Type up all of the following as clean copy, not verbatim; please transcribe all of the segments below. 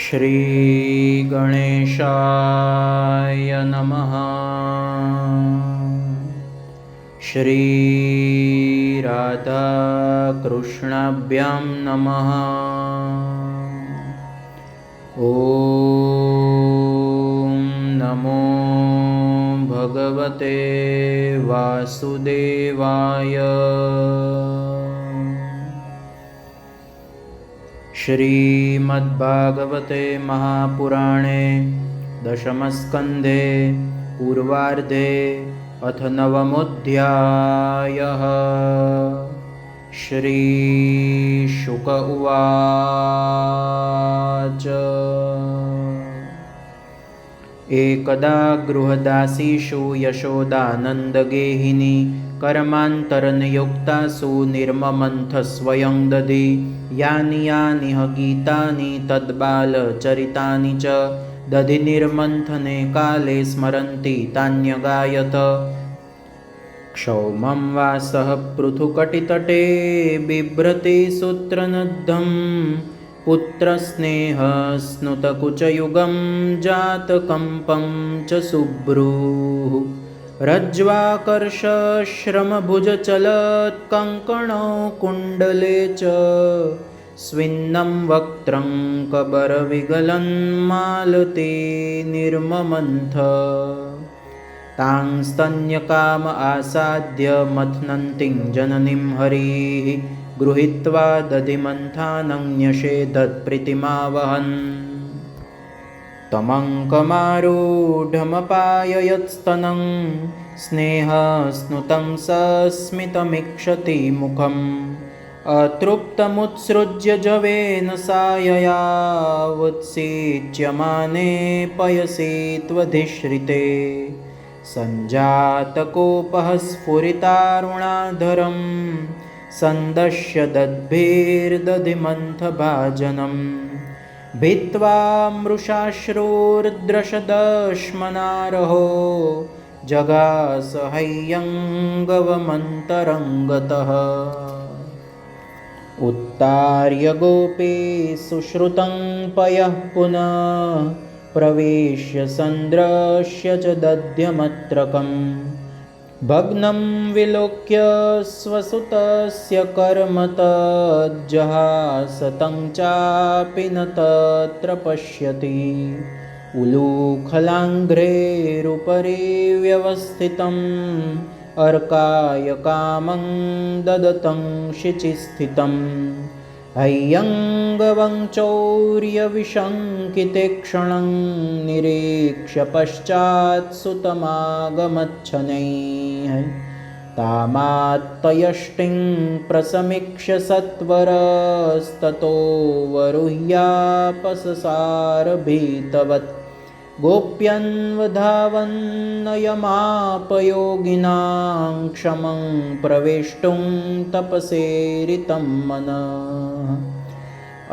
श्री गणेशाय नमः। श्री राधाकृष्णाभ्यां नमः। ॐ नमो भगवते वासुदेवाय। श्रीमद्भागवते महापुराणे दशमस्कन्धे पूर्वार्धे अथ नवमोऽध्यायः। श्रीशुक उवाच। एकदा गृहदासीषु यशोदानन्दगेहिनी कर्मान्तरनियुक्तासु निर्ममन्थस्वयं दधि यानि यानि ह गीतानि तद्बालचरितानि च दधि निर्मन्थने काले स्मरन्ति तान्यगायत। क्षौमं वासः पृथुकटितटे बिभ्रति सूत्रनद्धं पुत्रस्नेहस्नुतकुचयुगं जातकम्पं च शुभ्रूः रज्ज्वाकर्षश्रमभुजचलत्कङ्कणौ कुण्डले च स्विन्नं वक्त्रं कबरविगलं मालते निर्ममन्थ। तां स्तन्यकाम आसाद्य मथ्नन्तीं जननीं हरिः गृहीत्वा दधिमन्थानन्यषेधत्प्रीतिमावहन्। तमङ्कमारूढमपाययत्स्तनं स्नेहस्नुतं सस्मितमीक्षति मुखम् अतृप्तमुत्सृज्य जवेन साययावुत्सिच्यमाने पयसि त्वधिश्रिते। सञ्जातकोपः स्फुरितारुणाधरं सन्दश्य दद्भिर्दधिमन्थभाजनम् भित्त्वा मृषाश्रुर्द्रशदश्मनारहो जगासहय्यङ्गवमन्तरङ्गतः। उत्तार्य गोपी सुश्रुतं पयः पुनः प्रवेश्य सन्दृश्य च दध्यमत्रकम् भग्नं विलोक्य स्वसुतस्य कर्म तज्जहास तं चापि न तत्र पश्यति। उलूखलाङ्घ्रेरुपरि व्यवस्थितम् अर्काय कामं ददतं शिचिस्थितम् हैयङ्गवञ्चौर्यविशङ्किते क्षणं निरीक्ष्य पश्चात् सुतमागमच्छनैः। तामात्तयष्टिं प्रसमीक्ष्य सत्वरस्ततो वरुह्यापससार भीतवत् गोप्यन्वधावन्नयमापयोगिनां क्षमं प्रवेष्टुं तपसेरितं मनः।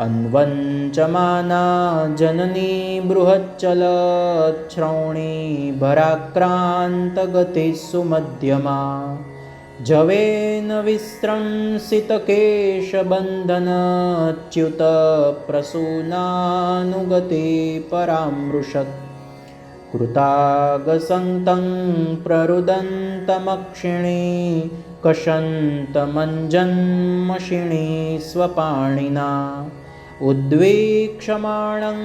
अन्वञ्चमाना जननी बृहच्चलच्छ्रौणी भराक्रान्तगतिः सुमध्यमा जवेन विस्रंसितकेशबन्धनच्युतप्रसूनानुगति परामृशत्। कृतागसन्तं प्ररुदन्तमक्षिणी कषन्तमञ्जन्मषिणी स्वपाणिना उद्वीक्षमाणं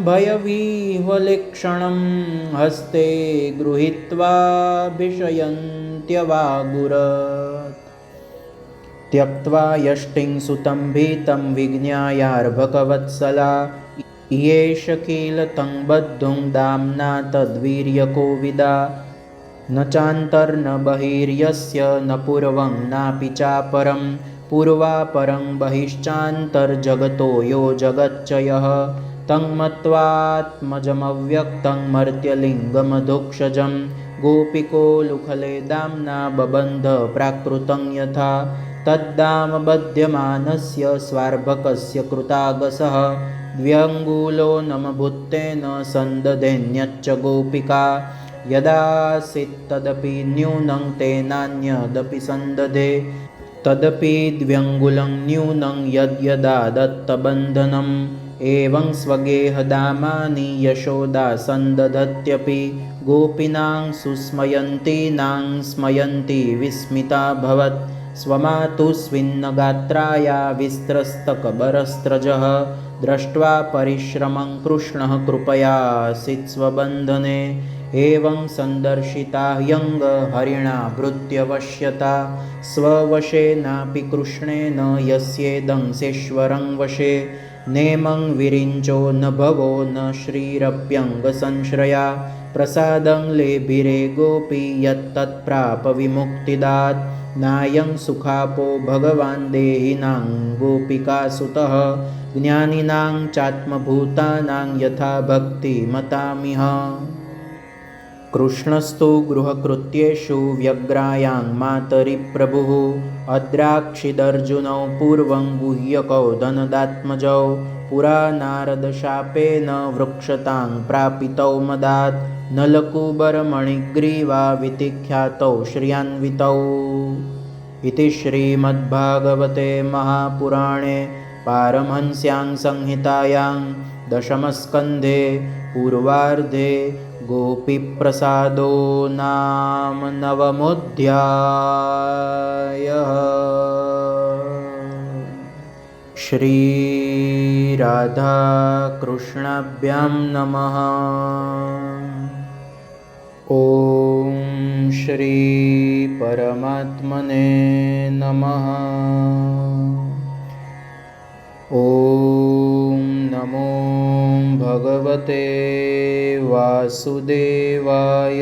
भयविह्वलेक्षणं हस्ते गृहीत्वाभिशयन्त्यवागुरत्। त्यक्त्वा यष्टिं सुतं भीतं विज्ञायार्भकवत्सला येष किल तं बद्धुं दाम्ना तद्वीर्यकोविदा। न चान्तर्न बहिर्यस्य न पूर्वं नापि चापरं पूर्वापरं बहिश्चान्तर्जगतो यो जगच्च यः तं मत्वात्मजमव्यक्तं मर्त्यलिङ्गमधोक्षजं गोपिकोलुखले दाम्ना बबन्ध प्राकृतं यथा। तद्दाम बध्यमानस्य स्वार्भकस्य कृतागसः द्व्यङ्गुलो नमभूतेन सन्दधेन्यच्च गोपिका। यदासीत्तदपि न्यूनं तेनान्यदपि सन्दधे तदपि द्व्यङ्गुलं न्यूनं यद्यदा दत्तबन्धनं एवं स्वगेहदामानि यशोदा सन्दधत्यपि गोपीनां सुस्मयन्तीनां स्मयन्ती विस्मिताभवत् स्वमातुस्विन्नगात्राया विस्त्रस्तकबरस्रजः दृष्ट्वा परिश्रमं कृष्णः कृपयासीत् स्वबन्धने एवं सन्दर्शिताह्यङ्ग हरिणा भृत्यवश्यता स्ववशेनापि कृष्णेन यस्येदंसेश्वरं वशे नेमं विरिञ्चो न भवो न श्रीरप्यङ्गसंश्रया प्रसादं लेभिरे गोपी यत्तत्प्राप विमुक्तिदात् नायं सुखापो भगवान् देहिनां गोपिकासुतः ज्ञानिनां चात्मभूतानां यथा भक्तिमतामिह कृष्णस्तु गृहकृत्येषु व्यग्रायां मातरि प्रभुः अद्राक्षिदर्जुनौ पूर्वं गुह्यकौ धनदात्मजौ पुरा नारदशापेन वृक्षतां प्रापितौ मदात् नलकूबरमणिग्रीवा वितिख्यातौ श्रियान्वितौ इति श्रीमद्भागवते महापुराणे पारमहंस्यां संहितायां दशमस्कन्धे पूर्वार्धे गोपीप्रसादो नाम नवमोऽध्यायः। श्रीराधाकृष्णाभ्यां नमः। ॐ श्री परमात्मने नमः। ॐ नमो भगवते वासुदेवाय।